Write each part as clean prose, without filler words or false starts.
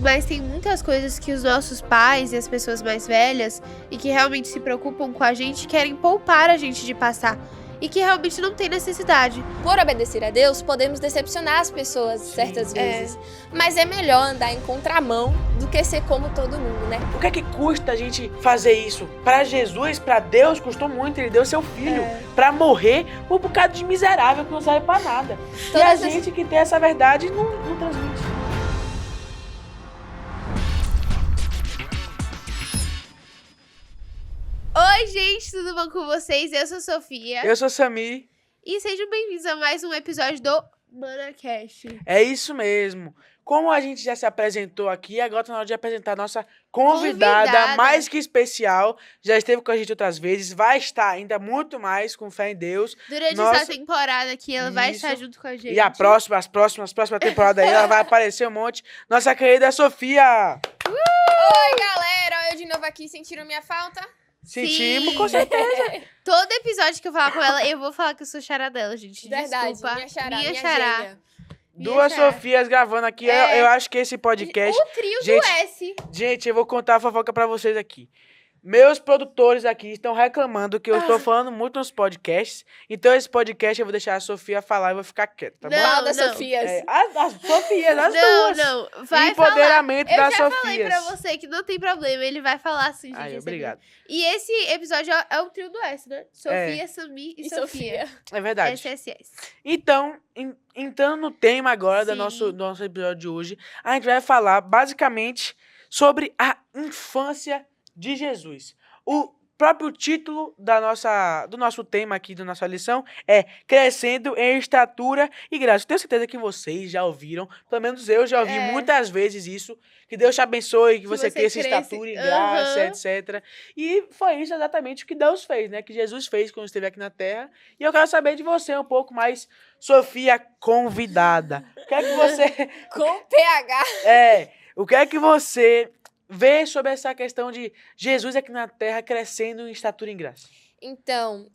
Mas tem muitas coisas que os nossos pais e as pessoas mais velhas e que realmente se preocupam com a gente querem poupar a gente de passar. E que realmente não tem necessidade. Por obedecer a Deus, podemos decepcionar as pessoas certas vezes. Mas é melhor andar em contramão do que ser como todo mundo, né? O que é que custa a gente fazer isso? Pra Jesus, pra Deus, custou muito. Ele deu seu filho pra morrer por um bocado de miserável que não serve pra nada. E a gente que tem essa verdade não transmite. Oi, gente, tudo bom com vocês? Eu sou a Sofia. Eu sou o Samir. E sejam bem-vindos a mais um episódio do ManaCast. É isso mesmo. Como a gente já se apresentou aqui, agora tá na hora de apresentar a nossa convidada mais que especial. Já esteve com a gente outras vezes, vai estar ainda muito mais, com fé em Deus. Durante essa temporada aqui, ela vai estar junto com a gente. E as próximas temporadas aí, ela vai aparecer um monte. Nossa querida Sofia! Oi, galera! Eu de novo aqui, sentiram minha falta? Sentimos, com certeza. Todo episódio que eu falar com ela, eu vou falar que eu sou xará dela, gente. Verdade, desculpa. minha xará. Gêmea. Duas Sofias gravando aqui. Eu acho que esse podcast... O trio do S. Gente, eu vou contar a fofoca pra vocês aqui. Meus produtores aqui estão reclamando que eu estou falando muito nos podcasts. Então, esse podcast eu vou deixar a Sofia falar e vou ficar quieta, tá bom? Qual das Sofias? As Sofias, as duas. Não, vai Empoderamento falar. das Sofias. Eu já falei pra você que não tem problema, ele vai falar assim, gente. Ai, obrigado. E esse episódio é o trio do S, né? Sofia, Samir e Sofia. É verdade. SSS. Então, entrando no tema agora do nosso episódio de hoje, a gente vai falar basicamente sobre a infância de Jesus. O próprio título do nosso tema aqui, da nossa lição, é Crescendo em Estatura e Graça. Tenho certeza que vocês já ouviram, pelo menos eu já ouvi muitas vezes isso, que Deus te abençoe, que você cresça em estatura e graça, etc. E foi isso exatamente o que Deus fez, né? Que Jesus fez quando esteve aqui na Terra. E eu quero saber de você um pouco mais, Sofia convidada. O que é que você... Com PH. O que é que você... vê sobre essa questão de Jesus aqui na Terra crescendo em estatura e em graça? Então,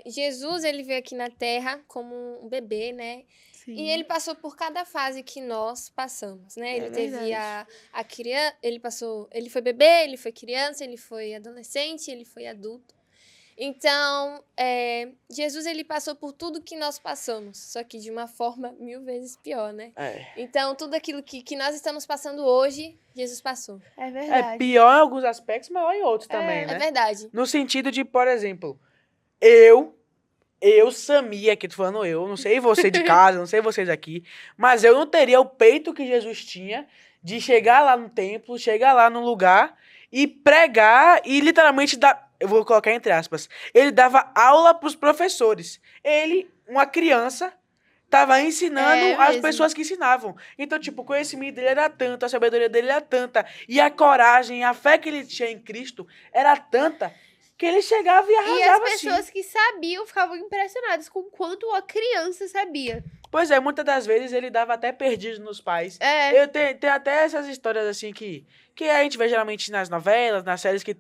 Jesus, ele veio aqui na Terra como um bebê, né? Sim. E ele passou por cada fase que nós passamos, né? Ele teve a criança, ele foi bebê, ele foi criança, ele foi adolescente, ele foi adulto. Então, Jesus, ele passou por tudo que nós passamos, só que de uma forma 1000 vezes pior, né? Então, tudo aquilo que nós estamos passando hoje, Jesus passou. É verdade. É pior em alguns aspectos, maior em outros também, né? É verdade. No sentido de, por exemplo, eu, Samir, aqui tô falando eu, não sei você de casa, não sei vocês aqui, mas eu não teria o peito que Jesus tinha de chegar lá no templo, chegar lá no lugar e pregar e literalmente dar... Eu vou colocar entre aspas. Ele dava aula pros professores. Ele, uma criança, tava ensinando as pessoas que ensinavam. Então, tipo, o conhecimento dele era tanto, a sabedoria dele era tanta, e a coragem, a fé que ele tinha em Cristo era tanta, que ele chegava e arrasava. E as pessoas que sabiam ficavam impressionadas com o quanto a criança sabia. Pois é, muitas das vezes ele dava até perdido nos pais. Eu tenho até essas histórias assim que a gente vê geralmente nas novelas, nas séries que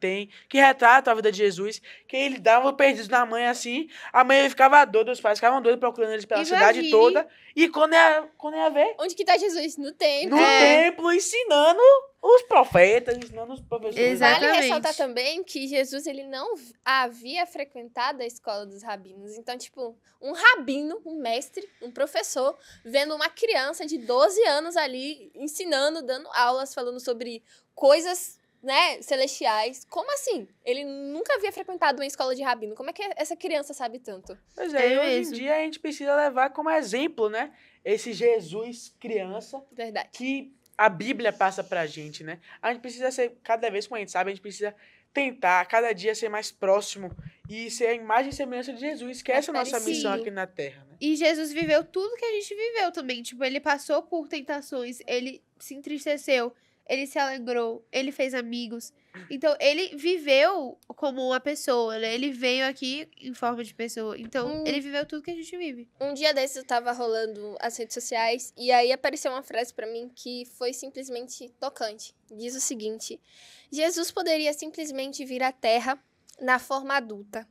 retratam a vida de Jesus, que ele dava perdidos na mãe assim, a mãe ficava doida, os pais ficavam doidos procurando eles pela cidade toda, e quando ia ver... Onde que tá Jesus? No templo. No templo, ensinando os profetas, ensinando os professores. Exatamente. Vale ressaltar também que Jesus, ele não havia frequentado a escola dos rabinos. Então, tipo, um rabino, um mestre, um professor, vendo uma criança de 12 anos ali, ensinando, dando aulas, falando sobre coisas, né, celestiais. Como assim? Ele nunca havia frequentado uma escola de rabino. Como é que essa criança sabe tanto? Pois é, hoje em dia a gente precisa levar como exemplo, né, esse Jesus criança. Verdade. Que a Bíblia passa pra gente, né? A gente precisa ser, cada vez como a gente sabe, a gente precisa tentar cada dia ser mais próximo e ser a imagem e semelhança de Jesus, que essa é a nossa missão aqui na Terra, né? E Jesus viveu tudo que a gente viveu também. Tipo, ele passou por tentações, ele se entristeceu, ele se alegrou, ele fez amigos. Então, ele viveu como uma pessoa, né? Ele veio aqui em forma de pessoa. Então, ele viveu tudo que a gente vive. Um dia desses eu tava rolando as redes sociais e aí apareceu uma frase pra mim que foi simplesmente tocante. Diz o seguinte: Jesus poderia simplesmente vir à Terra na forma adulta,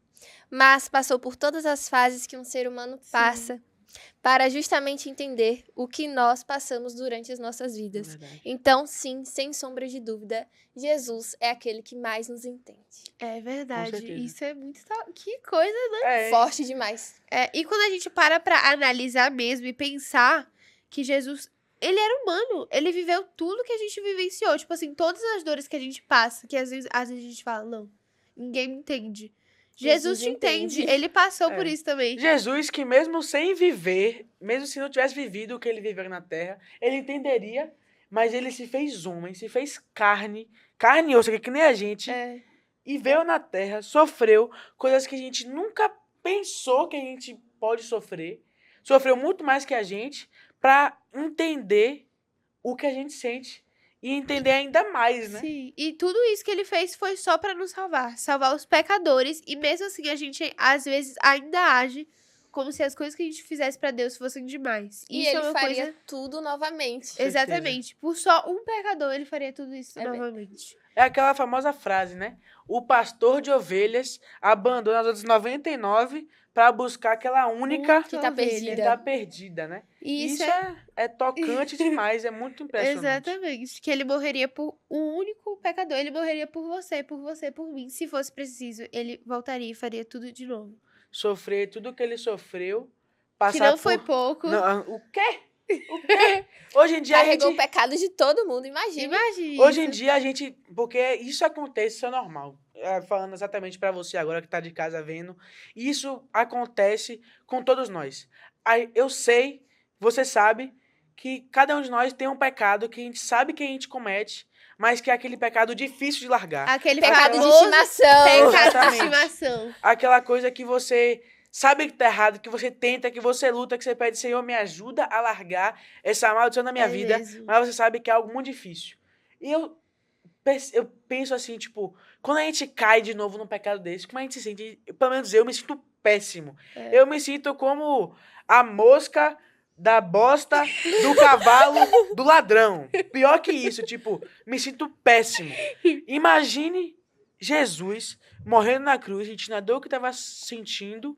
mas passou por todas as fases que um ser humano passa. para justamente entender o que nós passamos durante as nossas vidas. Então, sim, sem sombra de dúvida, Jesus é aquele que mais nos entende. É verdade. Isso é muito... Que coisa, né? Forte demais. E quando a gente para pra analisar mesmo e pensar que Jesus, ele era humano. Ele viveu tudo que a gente vivenciou. Tipo assim, todas as dores que a gente passa, que às vezes a gente fala, não, ninguém me entende. Jesus te entende. Ele passou por isso também. Jesus, que mesmo sem viver, mesmo se não tivesse vivido o que ele viveu na Terra, ele entenderia, mas ele se fez homem, se fez carne e osso, que nem a gente, e veio na Terra, sofreu coisas que a gente nunca pensou que a gente pode sofrer, sofreu muito mais que a gente, pra entender o que a gente sente. E entender ainda mais, né? Sim, e tudo isso que ele fez foi só pra nos salvar os pecadores, e mesmo assim a gente, às vezes, ainda age como se as coisas que a gente fizesse pra Deus fossem demais. E isso ele faria tudo novamente. Exatamente. Por só um pecador, ele faria tudo isso novamente. É aquela famosa frase, né? O pastor de ovelhas abandona as outras 99 para buscar aquela única que tá perdida, né? E isso é tocante demais, é muito impressionante. Exatamente. Que ele morreria por um único pecador. Ele morreria por você, por mim. Se fosse preciso, ele voltaria e faria tudo de novo. Sofrer tudo que ele sofreu. Passar que não foi pouco. Não, o quê? O quê? Hoje em dia carregou o pecado de todo mundo, imagina. Hoje em dia a gente... Porque isso acontece, isso é normal. Falando exatamente pra você agora que tá de casa vendo. Isso acontece com todos nós. Eu sei, você sabe, que cada um de nós tem um pecado que a gente sabe que a gente comete, mas que é aquele pecado difícil de largar. Aquele pecado de estimação. Pecado de estimação. Aquela coisa que você... sabe que tá errado, que você tenta, que você luta, que você pede, Senhor, me ajuda a largar essa maldição na minha vida, mesmo. mas você sabe que é algo muito difícil. E eu penso assim, tipo, quando a gente cai de novo num pecado desse, como a gente se sente? Pelo menos eu me sinto péssimo. Eu me sinto como a mosca da bosta do cavalo do ladrão. Pior que isso, tipo, me sinto péssimo. Imagine Jesus morrendo na cruz, sentindo a dor que estava sentindo,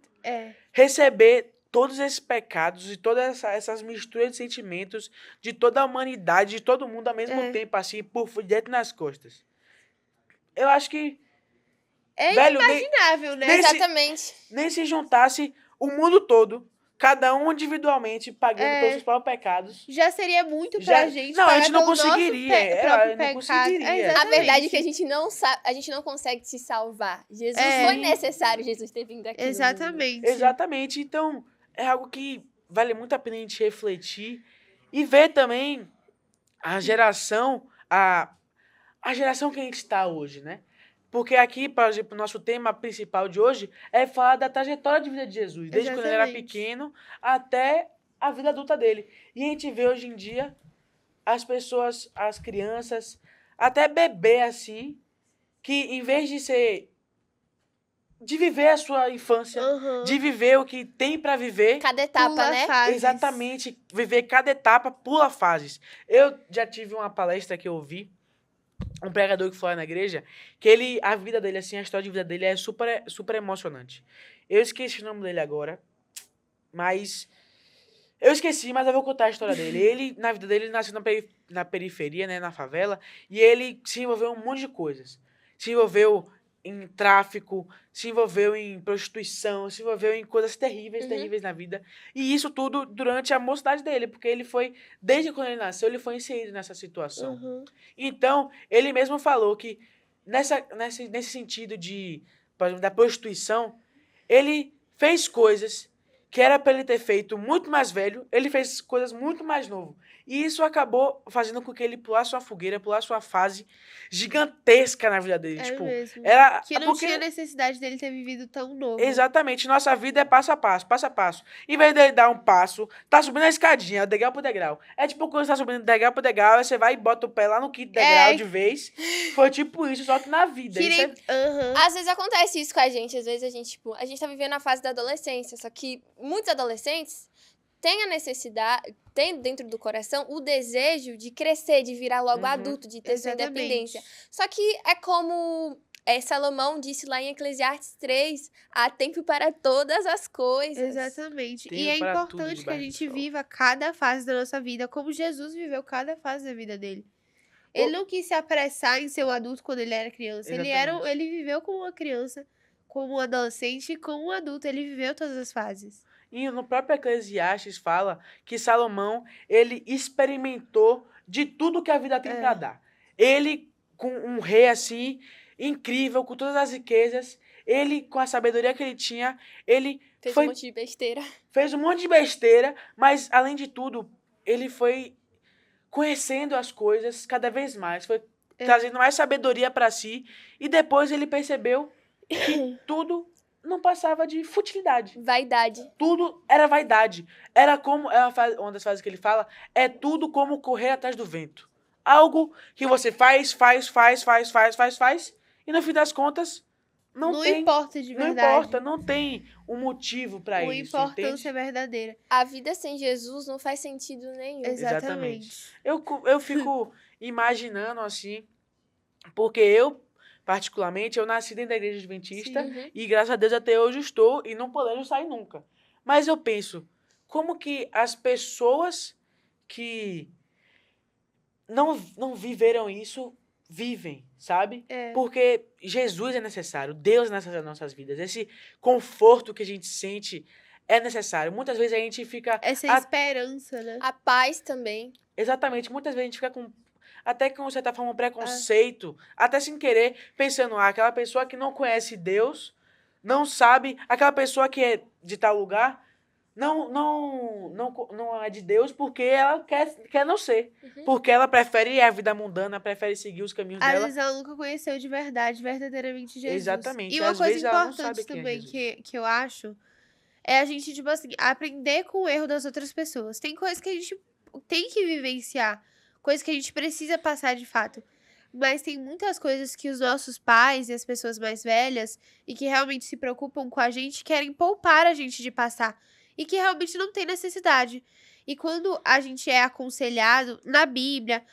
receber todos esses pecados e todas essas misturas de sentimentos de toda a humanidade, de todo mundo ao mesmo tempo, assim, por dentro nas costas. Eu acho que... velho, inimaginável, né? Exatamente. Nem se juntasse o mundo todo, cada um individualmente, pagando pelos seus próprios pecados. Já seria muito pra gente. Não, a gente não conseguiria. Não conseguiria. A verdade é que a gente não sabe, a gente não consegue se salvar. Jesus foi necessário, Jesus ter vindo aqui. Exatamente. Exatamente. Então, é algo que vale muito a pena a gente refletir e ver também a geração, a geração que a gente está hoje, né? Porque aqui, por exemplo, o nosso tema principal de hoje é falar da trajetória de vida de Jesus, desde quando ele era pequeno até a vida adulta dele. E a gente vê hoje em dia as pessoas, as crianças, até bebê assim, que em vez de viver a sua infância, de viver o que tem pra viver... cada etapa, pula né? fases. Exatamente, viver cada etapa, pula fases. Eu já tive uma palestra que eu ouvi, um pregador que foi lá na igreja, que a vida dele, assim, a história de vida dele é super, super emocionante. Eu esqueci o nome dele agora, mas... eu esqueci, mas eu vou contar a história dele. Ele, na vida dele, ele nasceu na periferia, né, na favela, e ele se envolveu em um monte de coisas. Se envolveu em tráfico, se envolveu em prostituição, se envolveu em coisas terríveis, terríveis na vida. E isso tudo durante a mocidade dele, porque ele foi, desde quando ele nasceu, ele foi inserido nessa situação. Então, ele mesmo falou que nesse sentido por exemplo, da prostituição, ele fez coisas que era para ele ter feito muito mais velho, ele fez coisas muito mais novo. E isso acabou fazendo com que ele pulasse uma fogueira, pulasse uma fase gigantesca na vida dele. Mesmo. Era que não tinha necessidade dele ter vivido tão novo. Exatamente. Nossa vida é passo a passo, passo a passo. Em vez dele dar um passo, tá subindo a escadinha, degrau por degrau. É tipo quando você tá subindo degrau por degrau, aí você vai e bota o pé lá no quinto degrau de vez. Foi tipo isso, só que na vida. Às vezes acontece isso com a gente. Às vezes a gente tá vivendo a fase da adolescência, só que muitos adolescentes têm a necessidade, têm dentro do coração o desejo de crescer, de virar logo adulto, de ter sua independência. Só que é como Salomão disse lá em Eclesiastes 3, há tempo para todas as coisas. Exatamente. Tempo E é para tudo importante que a debaixo do gente sol. viva cada fase da nossa vida como Jesus viveu cada fase da vida dele. Ele não quis se apressar em ser um adulto quando ele era criança. Exatamente. Ele viveu como uma criança, como um adolescente e como um adulto. Ele viveu todas as fases. E no próprio Eclesiastes fala que Salomão, ele experimentou de tudo que a vida tem para dar. Ele, com um rei assim, incrível, com todas as riquezas, ele, com a sabedoria que ele tinha, ele Fez um monte de besteira. Fez um monte de besteira, mas, além de tudo, ele foi conhecendo as coisas cada vez mais, foi trazendo mais sabedoria para si, e depois ele percebeu que tudo não passava de futilidade. Vaidade. Tudo era vaidade. Era como, uma das frases que ele fala, é tudo como correr atrás do vento. Algo que você faz, e no fim das contas, não tem, importa de verdade. Não importa, não tem um motivo para isso. Uma importância verdadeira. A vida sem Jesus não faz sentido nenhum. Exatamente. Eu fico imaginando assim, porque eu, particularmente, eu nasci dentro da igreja adventista e, graças a Deus, até hoje estou e não podendo sair nunca. Mas eu penso, como que as pessoas que não viveram isso vivem, sabe? Porque Jesus é necessário, Deus é necessário nas nossas vidas. Esse conforto que a gente sente é necessário. Muitas vezes a gente fica... Essa esperança, né? A paz também. Exatamente. Muitas vezes a gente fica com... Até com certa forma um preconceito, até sem querer, pensando, aquela pessoa que não conhece Deus, não sabe, aquela pessoa que é de tal lugar, não é de Deus porque ela quer não ser. Porque ela prefere a vida mundana, prefere seguir os caminhos dela. Às vezes ela nunca conheceu de verdade, verdadeiramente Jesus. Exatamente. E uma Às coisa vezes ela não importante sabe quem é também Jesus. que eu acho é a gente, tipo assim, aprender com o erro das outras pessoas. Tem coisas que a gente tem que vivenciar, coisas que a gente precisa passar de fato. Mas tem muitas coisas que os nossos pais e as pessoas mais velhas e que realmente se preocupam com a gente querem poupar a gente de passar. E que realmente não tem necessidade. E quando a gente é aconselhado na Bíblia,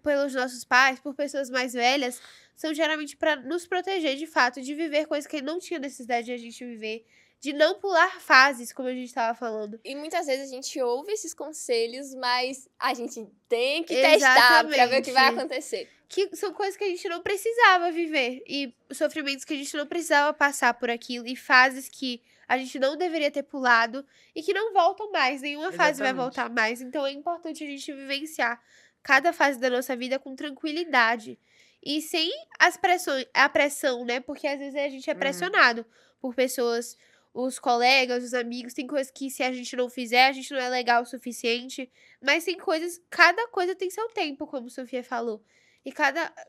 pelos nossos pais, por pessoas mais velhas, são geralmente para nos proteger de fato, de viver coisas que não tinha necessidade de a gente viver, de não pular fases, como a gente estava falando. E muitas vezes a gente ouve esses conselhos, mas a gente tem que testar para ver o que vai acontecer. Que são coisas que a gente não precisava viver. E sofrimentos que a gente não precisava passar por aquilo. E fases que a gente não deveria ter pulado. E que não voltam mais. Nenhuma fase vai voltar mais. Então é importante a gente vivenciar cada fase da nossa vida com tranquilidade. E sem a pressão, né? Porque às vezes a gente é pressionado por pessoas, os colegas, os amigos. Tem coisas que se a gente não fizer, a gente não é legal o suficiente. Mas tem coisas, cada coisa tem seu tempo, como a Sofia falou. E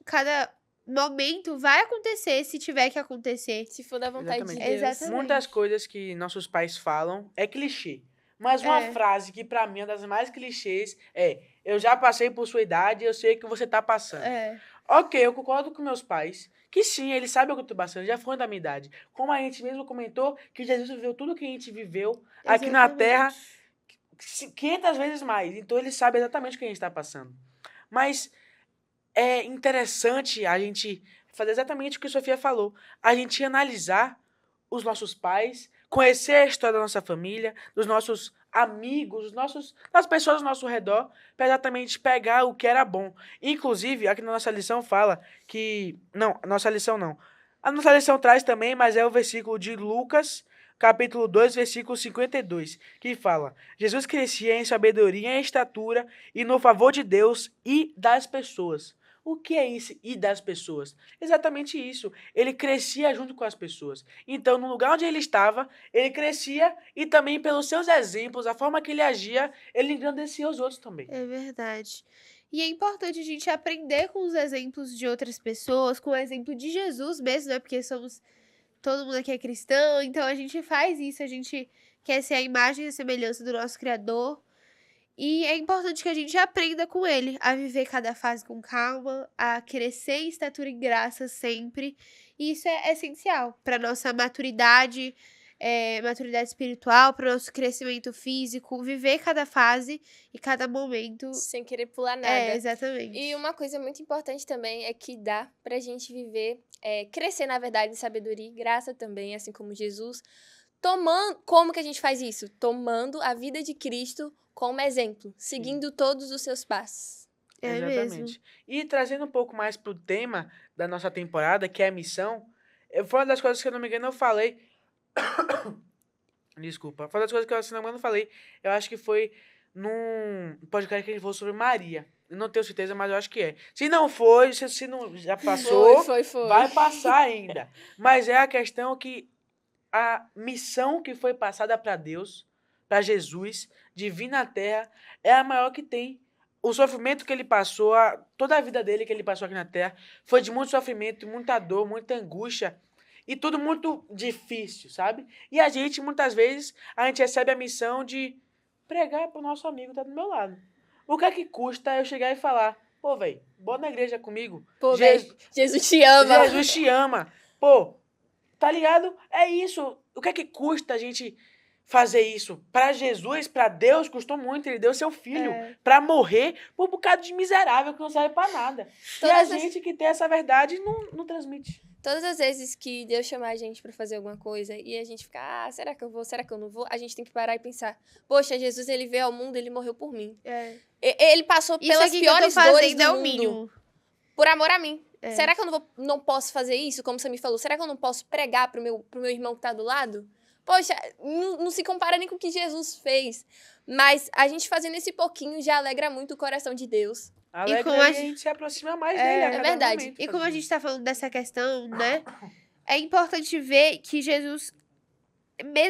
cada momento vai acontecer se tiver que acontecer. Se for da vontade de Deus. Exatamente. Muitas coisas que nossos pais falam é clichê. Mas uma frase que pra mim é uma das mais clichês é: eu já passei por sua idade, eu sei o que você tá passando. Ok, eu concordo com meus pais, que sim, eles sabem o que eu tô passando, já foram da minha idade. Como a gente mesmo comentou, que Jesus viveu tudo que a gente viveu aqui na Terra 500 vezes mais. Então ele sabe exatamente o que a gente tá passando. Mas é interessante a gente fazer exatamente o que a Sofia falou. A gente analisar os nossos pais, conhecer a história da nossa família, dos nossos amigos, das pessoas ao nosso redor, para exatamente pegar o que era bom. Inclusive, aqui na nossa lição fala que... Não, a nossa lição não. A nossa lição traz também, mas é o versículo de Lucas, capítulo 2, versículo 52, que fala: Jesus crescia em sabedoria, em estatura e no favor de Deus e das pessoas. O que é isso? E das pessoas? Exatamente isso. Ele crescia junto com as pessoas. Então, no lugar onde ele estava, ele crescia e também pelos seus exemplos, a forma que ele agia, ele engrandecia os outros também. É verdade. E é importante a gente aprender com os exemplos de outras pessoas, com o exemplo de Jesus mesmo, né? Porque todo mundo aqui é cristão, então a gente faz isso, a gente quer ser a imagem e a semelhança do nosso Criador. E é importante que a gente aprenda com ele a viver cada fase com calma, a crescer em estatura e graça sempre. E isso é essencial para nossa maturidade maturidade espiritual, para o nosso crescimento físico, viver cada fase e cada momento. Sem querer pular nada. Exatamente. E uma coisa muito importante também é que dá pra gente viver, crescer, na verdade, em sabedoria e graça também, assim como Jesus. Como que a gente faz isso? Tomando a vida de Cristo como exemplo, seguindo todos os seus passos. Exatamente. Mesmo. E trazendo um pouco mais pro tema da nossa temporada, que é a missão, foi uma das coisas que, eu não me engano, eu falei. Desculpa. Foi uma das coisas que eu, se não me engano, falei. Eu acho que foi num podcast que a gente falou sobre Maria. Eu não tenho certeza, mas eu acho que é. Se não foi, se não já passou, Foi. vai passar ainda. Mas é a questão que a missão que foi passada para Deus, para Jesus, de vir na Terra, é a maior que tem. O sofrimento que ele passou, toda a vida dele que ele passou aqui na Terra, foi de muito sofrimento, muita dor, muita angústia. E tudo muito difícil, sabe? E a gente, muitas vezes, a gente recebe a missão de pregar pro nosso amigo que tá do meu lado. O que é que custa eu chegar e falar, pô, velho, bora na igreja comigo? Pô, velho, Jesus te ama. Jesus te ama. Pô, tá ligado? É isso. O que é que custa a gente fazer isso? Pra Jesus, pra Deus, custou muito. Ele deu seu filho pra morrer por um bocado de miserável que não serve pra nada. E a gente que tem essa verdade não transmite. Todas as vezes que Deus chamar a gente pra fazer alguma coisa e a gente ficar, será que eu vou, será que eu não vou? A gente tem que parar e pensar, poxa, Jesus, ele veio ao mundo, ele morreu por mim. Ele passou pelas piores dores do mundo. Mínimo. Por amor a mim. Será que eu não posso fazer isso, como você me falou? Será que eu não posso pregar pro meu irmão que tá do lado? Poxa, não se compara nem com o que Jesus fez. Mas a gente fazendo esse pouquinho já alegra muito o coração de Deus. E como a gente se aproxima mais dele a cada verdade. momento. E como a gente tá falando dessa questão, né? É importante ver que Jesus,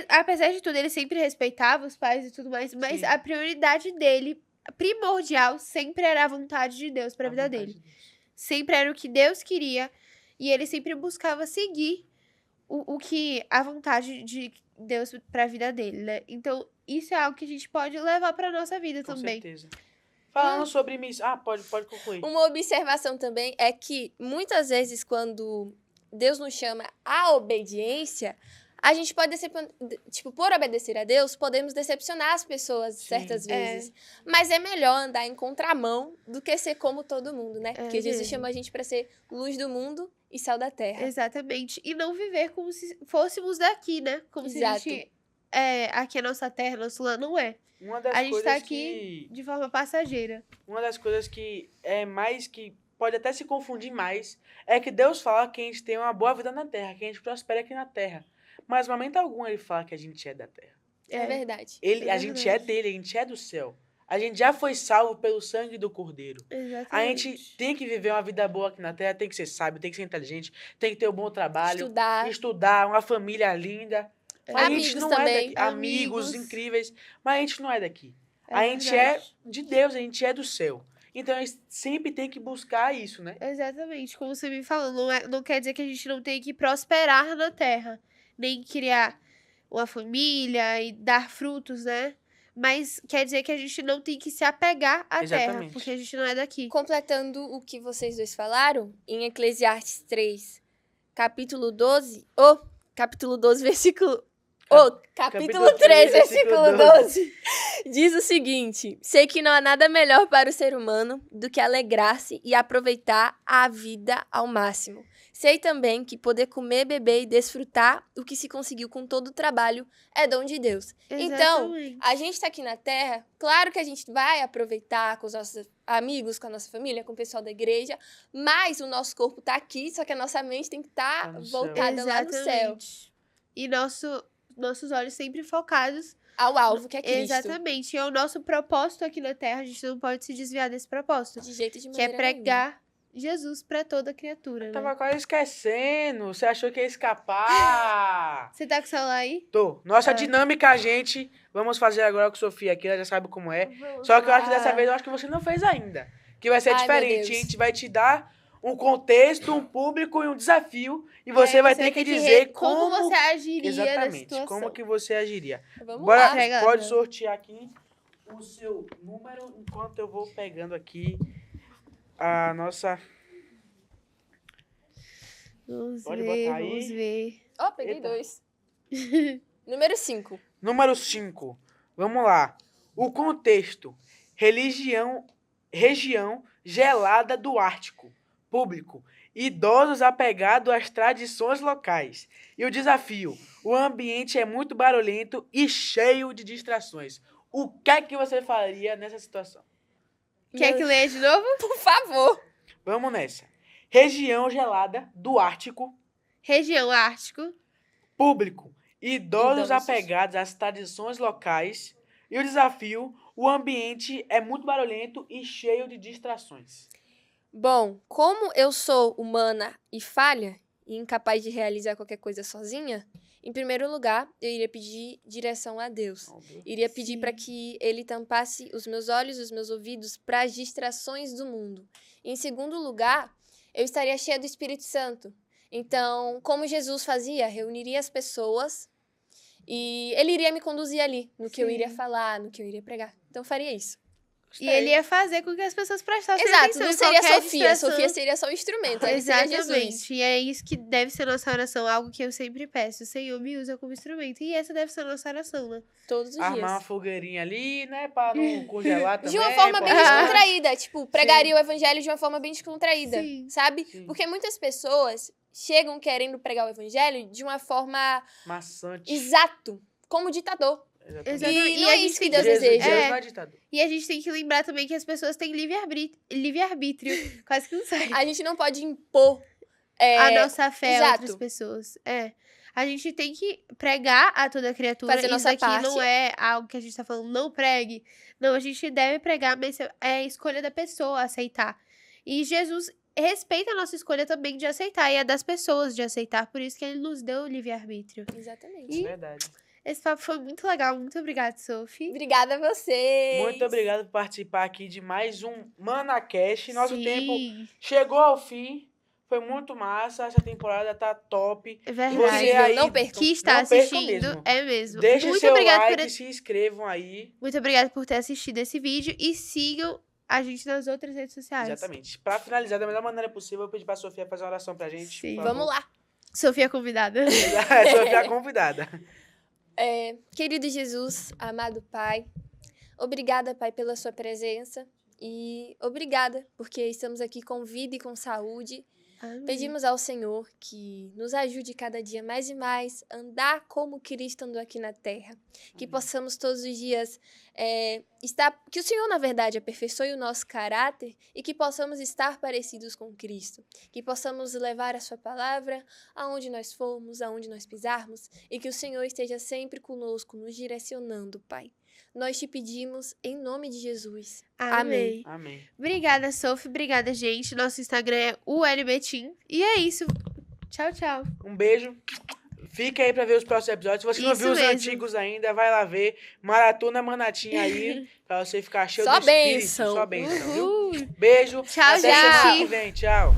apesar de tudo, ele sempre respeitava os pais e tudo mais, mas a prioridade dele, primordial, sempre era a vontade de Deus pra vida dele. Sempre era o que Deus queria e ele sempre buscava seguir a vontade de Deus pra vida dele, né? Então, isso é algo que a gente pode levar pra nossa vida também. Com certeza. Falando sobre missão... pode concluir. Uma observação também é que, muitas vezes, quando Deus nos chama à obediência, a gente pode, por obedecer a Deus, podemos decepcionar as pessoas certas vezes. Mas é melhor andar em contramão do que ser como todo mundo, né? Porque Jesus chama a gente para ser luz do mundo e sal da terra. Exatamente. E não viver como se fôssemos daqui, né? Como se a gente... aqui é nossa terra, nosso lar, não é. A gente tá aqui de forma passageira. Uma das coisas que é mais que pode até se confundir mais é que Deus fala que a gente tem uma boa vida na terra, que a gente prospera aqui na terra. Mas, no momento algum, ele fala que a gente é da terra. É verdade. A gente é dele, a gente é do céu. A gente já foi salvo pelo sangue do Cordeiro. Exatamente. A gente tem que viver uma vida boa aqui na terra, tem que ser sábio, tem que ser inteligente, tem que ter um bom trabalho. Estudar, uma família linda. Mas a gente não também. É daqui. Amigos incríveis. Mas a gente não é daqui. A gente é de Deus, a gente é do céu. Então, a gente sempre tem que buscar isso, né? Exatamente. Como você me falou, não quer dizer que a gente não tem que prosperar na terra. Nem criar uma família e dar frutos, né? Mas quer dizer que a gente não tem que se apegar à terra, porque a gente não é daqui. Completando o que vocês dois falaram, em Eclesiastes 3, capítulo 12, versículo... capítulo 3, versículo 12, diz o seguinte: sei que não há nada melhor para o ser humano do que alegrar-se e aproveitar a vida ao máximo. Sei também que poder comer, beber e desfrutar o que se conseguiu com todo o trabalho é dom de Deus. Exatamente. Então, a gente tá aqui na Terra, claro que a gente vai aproveitar com os nossos amigos, com a nossa família, com o pessoal da igreja, mas o nosso corpo tá aqui, só que a nossa mente tem que estar voltada lá no céu. E nossos olhos sempre focados ao alvo, que é Cristo. Exatamente. E é o nosso propósito aqui na Terra, a gente não pode se desviar desse propósito. De jeito de maneira nenhuma. Que é pregar Jesus pra toda criatura, né? Tava quase esquecendo. Você achou que ia escapar. Você tá com o celular aí? Tô. Nossa dinâmica, gente. Vamos fazer agora com a Sofia aqui, ela já sabe como é. Só que eu acho que dessa vez, você não fez ainda. Que vai ser diferente. A gente vai te dar um contexto, um público e um desafio. E você vai ter que dizer como você agiria. Exatamente. Como que você agiria. Vamos Bora, lá. pode sortear aqui o seu número enquanto eu vou pegando aqui a nossa... Vamos Pode ver, botar aí. vamos ver. Peguei 2. Número 5. Número 5. Vamos lá. O contexto. Região gelada do Ártico. Público. Idosos apegados às tradições locais. E o desafio. O ambiente é muito barulhento e cheio de distrações. O que é que você faria nessa situação? Quer que leia de novo? Por favor. Vamos nessa. Região gelada do Ártico. Região Ártico. Público. Idosos apegados às tradições locais. E o desafio, o ambiente é muito barulhento e cheio de distrações. Bom, como eu sou humana e falha, e incapaz de realizar qualquer coisa sozinha, em primeiro lugar, eu iria pedir direção a Deus. Iria pedir para que Ele tampasse os meus olhos e os meus ouvidos para as distrações do mundo. Em segundo lugar, eu estaria cheia do Espírito Santo. Então, como Jesus fazia, reuniria as pessoas e Ele iria me conduzir ali, no que eu iria falar, no que eu iria pregar. Então, eu faria isso. E ele ia fazer com que as pessoas prestassem Exato, atenção. não seria qualquer Sofia. distração. Sofia seria só o instrumento. Ele seria Jesus. Exatamente. E é isso que deve ser nossa oração. Algo que eu sempre peço. O Senhor me usa como instrumento. E essa deve ser a nossa oração, né? Todos os Armar dias. uma fogueirinha ali, né? Pra não congelar também. De uma forma bem pra- descontraída. Tipo, pregaria o evangelho de uma forma bem descontraída. Sim. Sabe? Sim. Porque muitas pessoas chegam querendo pregar o evangelho de uma forma Maçante. exato. Como ditador. Exatamente. E não é isso que Deus Jesus, deseja. Jesus É. não é ditador. E a gente tem que lembrar também que as pessoas têm livre-arbítrio. Quase que não sai. A gente não pode impor A nossa fé a exato. outras pessoas. A gente tem que pregar a toda criatura. Fazer Isso nossa aqui parte. não é algo que a gente tá falando, não pregue. Não, a gente deve pregar, mas é a escolha da pessoa aceitar. E Jesus respeita a nossa escolha também de aceitar. E é das pessoas de aceitar. Por isso que ele nos deu o livre-arbítrio. Exatamente. E- Verdade. Esse papo foi muito legal. Muito obrigada, Sophie. Obrigada a vocês. Muito obrigado por participar aqui de mais um ManaCast. Nosso Sim, tempo chegou ao fim. Foi muito massa. Essa temporada tá top. é E verdade. você aí, Não percam. Que está não percam assistindo, mesmo. é mesmo. Deixem Muito seu obrigada like, por se inscrevam aí. Muito obrigada por ter assistido esse vídeo e sigam a gente nas outras redes sociais. Exatamente. Pra finalizar da melhor maneira possível, eu vou pedir pra Sofia fazer uma oração pra gente. Sim. por favor. Vamos lá. Sofia convidada. Sofia é convidada. Querido Jesus, amado Pai, obrigada, Pai, pela sua presença e obrigada porque estamos aqui com vida e com saúde. Amém. Pedimos ao Senhor que nos ajude cada dia mais e mais a andar como Cristo andou aqui na Terra. Que possamos todos os dias que o Senhor, na verdade, aperfeiçoe o nosso caráter e que possamos estar parecidos com Cristo. Que possamos levar a sua palavra aonde nós formos, aonde nós pisarmos e que o Senhor esteja sempre conosco, nos direcionando, Pai. Nós te pedimos em nome de Jesus. Amém. Amém. Obrigada, Sophie. Obrigada, gente. Nosso Instagram é ULBetim. E é isso. Tchau, tchau. Um beijo. Fica aí pra ver os próximos episódios. Se você não Isso viu os mesmo. antigos ainda, vai lá ver. Maratona Manatinha aí, pra você ficar cheio Só do espírito. bênção. Só bênção, viu? Uhul. Beijo. Tchau, Até semana gente. que vem. Tchau.